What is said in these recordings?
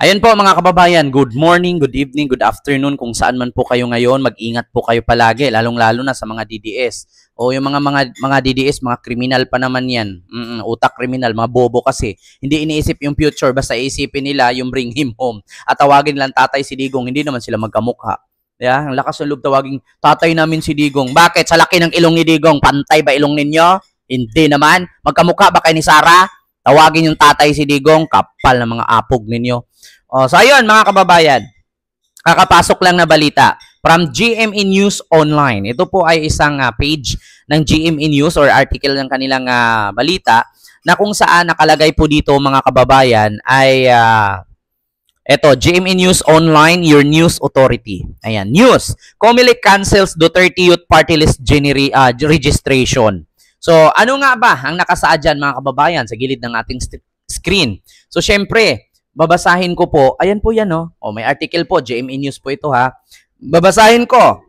Ayan po mga kababayan, good morning, good evening, good afternoon kung saan man po kayo ngayon. Mag-ingat po kayo palagi, lalong-lalo na sa mga DDS. O yung mga DDS, mga kriminal pa naman yan. Utak kriminal, mga bobo kasi. Hindi iniisip yung future, basta iisipin nila yung bring him home. At tawagin lang tatay si Digong, hindi naman sila magkamukha. Yeah, ang lakas ng loob tawagin, tatay namin si Digong. Bakit? Sa laki ng ilong ni Digong, pantay ba ilong ninyo? Hindi naman. Magkamukha ba kayo ni Sarah? Tawagin yung tatay si Digong, kapal ng mga apog ninyo. So ayun mga kababayan, kakapasok lang na balita from GMA News Online. Ito po ay isang page ng GMA News or article ng kanilang balita na kung saan nakalagay po dito mga kababayan ay ito, GMA News Online, your news authority. Ayan, news. Comelec cancels Duterte Youth Party List registration. So ano nga ba ang nakasaad dyan mga kababayan sa gilid ng ating screen? So syempre, babasahin ko po. Ayan po yan, no? May article po. GMA News po ito, ha? Babasahin ko.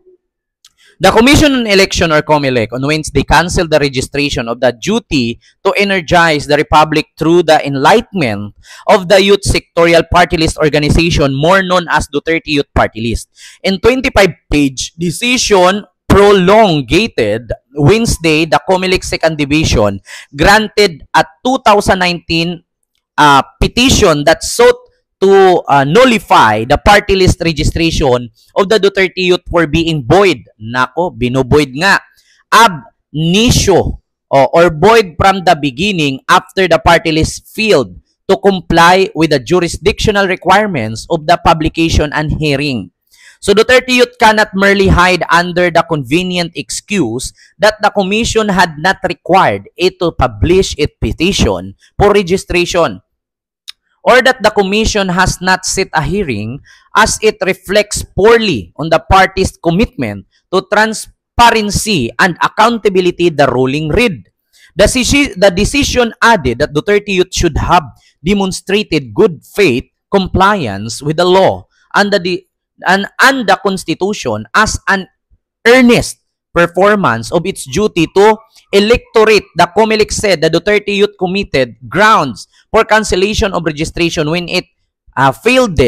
The Commission on Election or COMELEC on Wednesday canceled the registration of the duty to energize the Republic through the enlightenment of the Youth Sectorial Party List Organization, more known as Duterte Youth Party List. In 25-page decision prolongated Wednesday, the COMELEC Second Division granted a 2019 petition that sought to nullify the party list registration of the Duterte Youth for being void. Nako, binovoid nga. Ab initio or void from the beginning after the party list failed to comply with the jurisdictional requirements of the publication and hearing. So Duterte Youth cannot merely hide under the convenient excuse that the Commission had not required it to publish its petition for registration, or that the Commission has not set a hearing, as it reflects poorly on the party's commitment to transparency and accountability, the ruling read. The decision added that Duterte Youth should have demonstrated good faith compliance with the law and the Constitution as an earnest performance of its duty to electorate. The COMELEC said the Duterte Youth committed grounds for cancellation of registration when it filed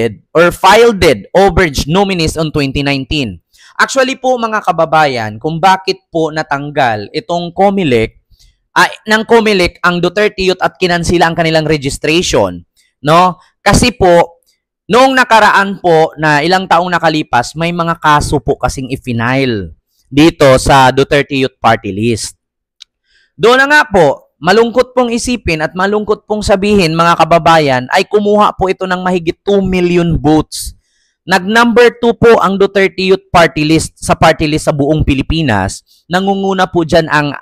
overage nominees on 2019. Actually po mga kababayan, kung bakit po natanggal itong COMELEC, ng COMELEC ang Duterte Youth at kinansila ang kanilang registration, no? Kasi po noong nakaraan po na ilang taong nakalipas, may mga kaso po kasing i-file dito sa Duterte Youth Party List. Doon na nga po, malungkot pong isipin at malungkot pong sabihin mga kababayan ay kumuha po ito ng mahigit 2 million votes. Nag-number 2 po ang Duterte Youth Party List sa party list sa buong Pilipinas. Nangunguna po dyan ang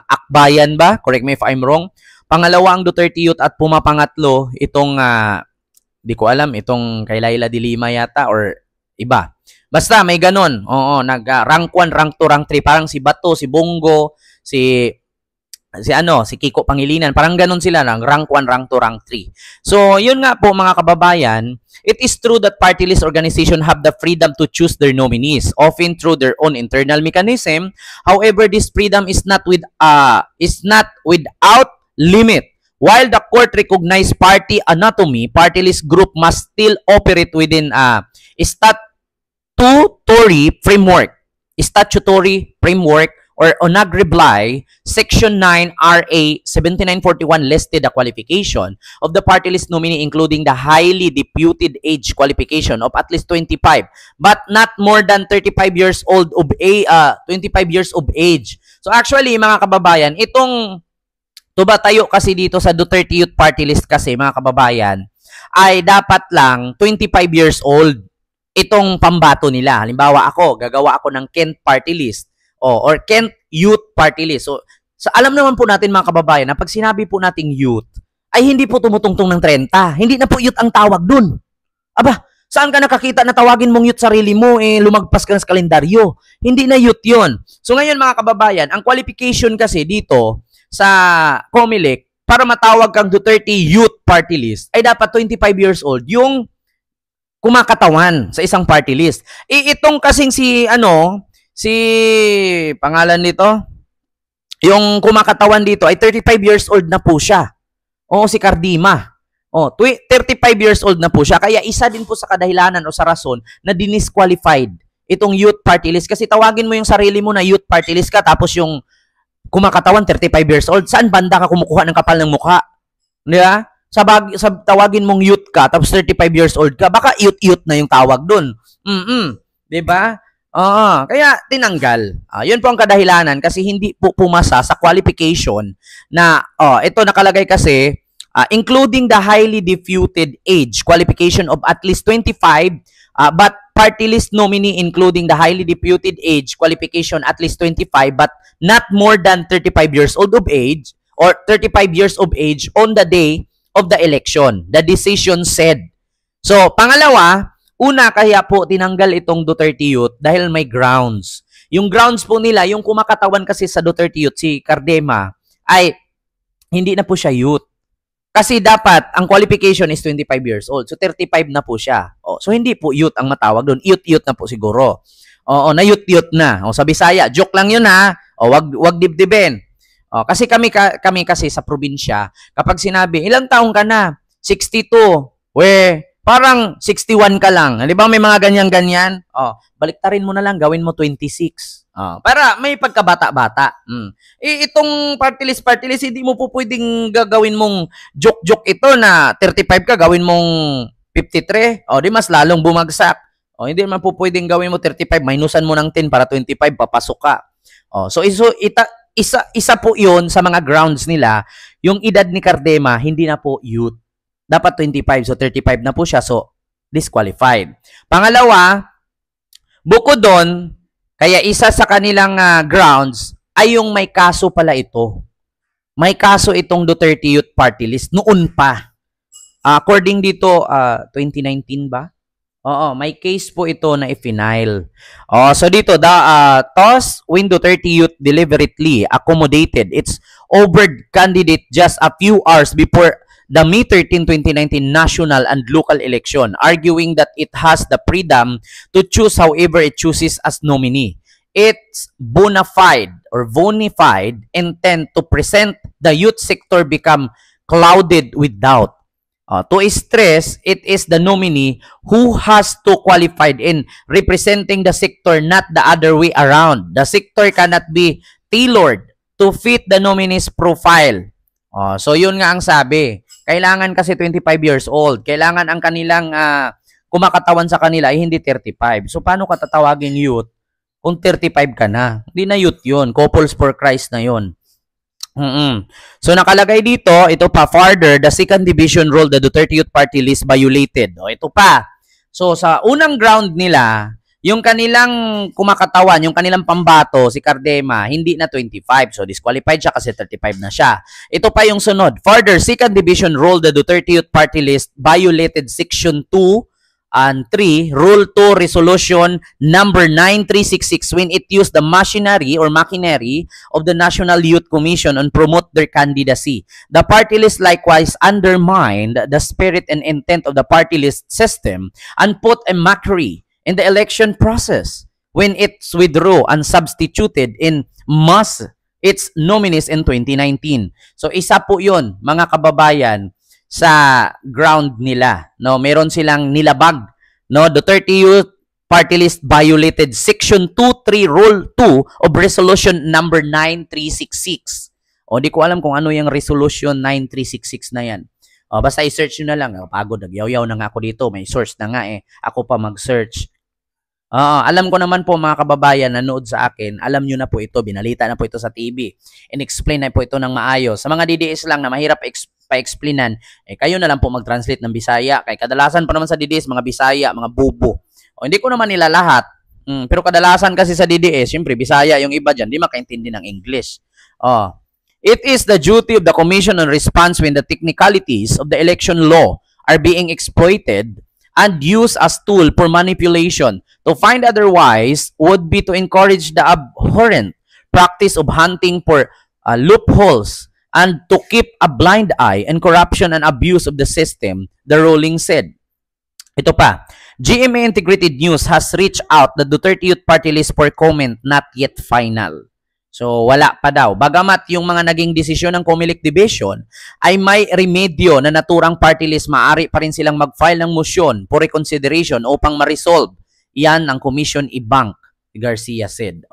Akbayan ba? Correct me if I'm wrong. Pangalawa ang Duterte Youth at pumapangatlo itong, di ko alam, itong kay Laila de Lima yata or iba. Basta may ganun. Oo, rank 1, rank 2, rank 3. Parang si Bato, si Bongo, si Kiko Pangilinan. Parang ganun sila lang. Rank 1, rank 2, rank 3. So, yun nga po mga kababayan, it is true that party list organization have the freedom to choose their nominees, often through their own internal mechanism. However, this freedom is not without limit. While the court recognized party anatomy, party list group must still operate within statutory framework or Onagribly, Section 9 RA 7941 listed the qualification of the party list nominee, including the highly deputed age qualification of at least 25 but not more than 25 years old of 25 years of age. So actually mga kababayan, itong tayo kasi dito sa Duterte Youth Party List kasi mga kababayan ay dapat lang 25 years old itong pambato nila. Halimbawa gagawa ako ng Kent Party List or Kent Youth Party List. So alam naman po natin mga kababayan na pag sinabi po nating youth, ay hindi po tumutungtong ng 30. Hindi na po youth ang tawag dun. Aba, saan ka nakakita na tawagin mong youth sarili mo, lumagpas ka na sa kalendaryo? Hindi na youth yun. So ngayon mga kababayan, ang qualification kasi dito sa COMELEC para matawag kang Duterte Youth Party List ay dapat 25 years old yung kumakatawan sa isang party list. Itong kasing si pangalan nito, yung kumakatawan dito ay 35 years old na po siya. Oo, si Cardima. Oh, 35 years old na po siya. Kaya isa din po sa kadahilanan o sa rason na dinisqualified itong youth party list. Kasi tawagin mo yung sarili mo na youth party list ka, tapos yung kumakatawan 35 years old. Saan banda ka kumukuha ng kapal ng mukha? Di ba? Sa tawagin mong youth ka, tapos 35 years old ka, baka youth na yung tawag dun. Di ba? Kaya tinanggal. Yun po ang kadahilanan kasi hindi po pumasa sa qualification na, ito nakalagay kasi, including the highly deputed age qualification of at least 25, but party list nominee including the highly deputed age qualification at least 25, but not more than 35 years old of age or 35 years of age on the day of the election. The decision said. So, pangalawa, una kaya po tinanggal itong Duterte Youth dahil may grounds. Yung grounds po nila, yung kumakatawan kasi sa Duterte Youth, si Cardema, ay hindi na po siya youth. Kasi dapat, ang qualification is 25 years old. So, 35 na po siya. So, hindi po youth ang matawag doon. Youth na po siguro. Na youth na. Sa Bisaya, joke lang yun ha. Wag dibdibin. Kasi kami kasi sa probinsya, kapag sinabi, ilang taong ka na? 62. Parang 61 ka lang. Di ba may mga ganyan-ganyan? Baliktarin mo na lang, gawin mo 26. Para may pagkabata-bata. Itong party list, hindi mo po pwedeng gagawin mong joke-joke ito na 35 ka, gawin mong 53. Di mas lalong bumagsak. Hindi naman po pwedeng gawin mo 35, minusan mo ng 10 para 25, papasok ka. So isa po yun sa mga grounds nila, yung edad ni Cardema, hindi na po youth. Dapat 25, so 35 na po siya, so disqualified. Pangalawa, bukod doon, kaya isa sa kanilang grounds ay yung may kaso pala ito. May kaso itong Duterte Youth Party List noon pa. According dito, 2019 ba? May case po ito na i-final. So dito, thus, when Duterte Youth deliberately accommodated its overt candidate just a few hours before the May 13, 2019 national and local election, arguing that it has the freedom to choose however it chooses as nominee. Its bona fide intent to present the youth sector become clouded with doubt. To stress, it is the nominee who has to qualify in representing the sector, not the other way around. The sector cannot be tailored to fit the nominee's profile. So yun nga ang sabi. Kailangan kasi 25 years old. Kailangan ang kanilang kumakatawan sa kanila ay hindi 35. So paano ka tatawaging youth kung 35 ka na? Hindi na youth yun. Couples for Christ na yun. So nakalagay dito, ito pa, further, the second division rule, the Duterte Youth Party List violated. Ito pa. So sa unang ground nila, yung kanilang kumakatawan, yung kanilang pambato, si Cardema, hindi na 25. So disqualified siya kasi 35 na siya. Ito pa yung sunod. Further, second division rule, the Duterte Youth Party List violated section 2 and 3, Rule 2, Resolution number 9366 when it used the machinery of the National Youth Commission and promote their candidacy. The party list likewise undermined the spirit and intent of the party list system and put a mockery in the election process when it's withdrew and substituted in mass its nominees in 2019. So isa po yun, mga kababayan, sa ground nila, no, meron silang nilabag, no. Duterte Youth Party List violated section 2.3 rule 2 of resolution number 9366. Di ko alam kung ano yung resolution 9366 na yan. Basta i-search nyo na lang. Pagod, nagyaw-yaw na nga ako dito, may source na nga ako pa mag-search. Alam ko naman po mga kababayan nanood sa akin, alam nyo na po ito, binalita na po ito sa TV, in-explain na po ito ng maayos. Sa mga DDS lang na mahirap pa-explainan, kayo na lang po mag-translate ng Bisaya. Kay kadalasan pa naman sa DDS, mga Bisaya, mga bubo. Hindi ko naman nila lahat, pero kadalasan kasi sa DDS, syempre Bisaya yung iba dyan, di makaintindi ng English. It is the duty of the Commission on Response when the technicalities of the election law are being exploited and used as tool for manipulation. To find otherwise would be to encourage the abhorrent practice of hunting for loopholes and to keep a blind eye and corruption and abuse of the system, the ruling said. Ito pa, GMA Integrated News has reached out the Duterte Youth Party List for comment not yet final. So, wala pa daw. Bagamat yung mga naging desisyon ng COMELEC Division ay may remedyo na naturang party list, maaari pa rin silang mag-file ng motion for reconsideration upang ma-resolve. Yan ang Commission i-bank, Garcia said.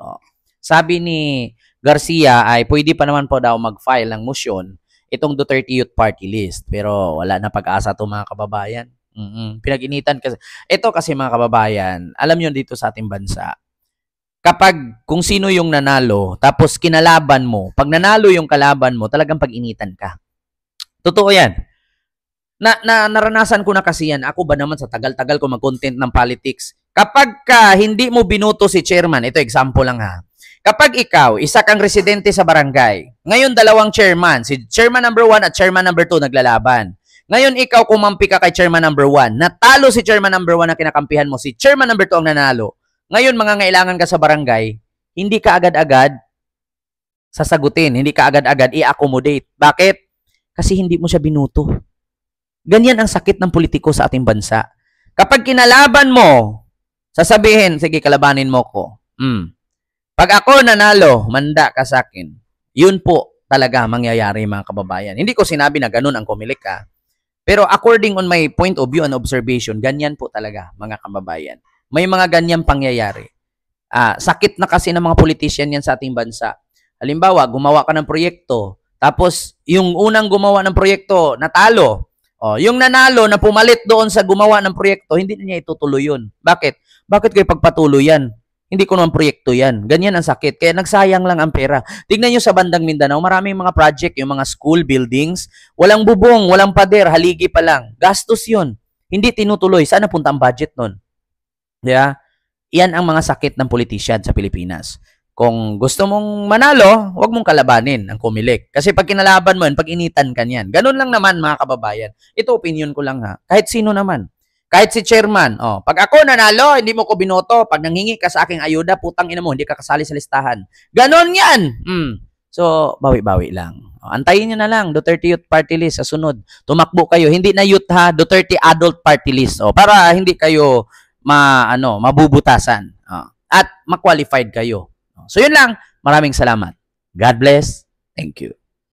Sabi ni Garcia ay pwede pa naman po daw mag-file ng motion itong Duterte Youth Party List. Pero wala na pag-asa to mga kababayan. Pinag-initan kasi. Ito kasi mga kababayan, alam nyo dito sa ating bansa, kapag kung sino yung nanalo, tapos kinalaban mo, pag nanalo yung kalaban mo, talagang pag-initan ka. Totoo yan. Naranasan ko na kasi yan. Ako ba naman sa tagal-tagal ko mag-content ng politics, kapag ka hindi mo binuto si chairman, ito example lang ha, kapag ikaw, isa kang residente sa barangay, ngayon dalawang chairman, si chairman number 1 at chairman number 2 naglalaban. Ngayon ikaw kumampi ka kay chairman number 1, natalo si chairman number 1 na kinakampihan mo, si chairman number 2 ang nanalo. Ngayon, mangangailangan ka sa barangay, hindi ka agad-agad sasagutin, hindi ka agad-agad i-accommodate. Bakit? Kasi hindi mo siya binuto. Ganyan ang sakit ng politiko sa ating bansa. Kapag kinalaban mo, sasabihin, sige, kalabanin mo ko. Pag ako nanalo, manda ka sa akin. Yun po talaga mangyayari mga kababayan. Hindi ko sinabi na ganun ang COMELEC ha. Pero according on my point of view and observation, ganyan po talaga mga kababayan. May mga ganyang pangyayari. Sakit na kasi ng mga politician yan sa ating bansa. Halimbawa, gumawa ka ng proyekto, tapos yung unang gumawa ng proyekto, natalo. Yung nanalo na pumalit doon sa gumawa ng proyekto, hindi na niya itutuloy yun. Bakit? Bakit kayo pagpatuloy yan? Hindi ko naman proyekto yan. Ganyan ang sakit. Kaya nagsayang lang ang pera. Tignan nyo sa bandang Mindanao, maraming mga project, yung mga school buildings, walang bubong, walang pader, haligi pa lang. Gastos yun. Hindi tinutuloy. Saan napunta ang budget nun? Yeah? Yan ang mga sakit ng politician sa Pilipinas. Kung gusto mong manalo, huwag mong kalabanin ang COMELEC. Kasi pag kinalaban mo, pag initan ka niyan. Ganun lang naman mga kababayan. Ito opinion ko lang ha. Kahit sino naman. Kahit si chairman. Pag ako nanalo, hindi mo ko binoto. Pag nanghingi ka sa aking ayuda, putang ina mo, hindi ka kasali sa listahan. Ganun yan. So, bawi-bawi lang. Antayin nyo na lang, Duterte Youth Party List sa sunod. Tumakbo kayo. Hindi na youth ha, Duterte Adult Party List. Para hindi kayo mabubutasan at ma-qualified kayo. So yun lang, maraming salamat. God bless. Thank you.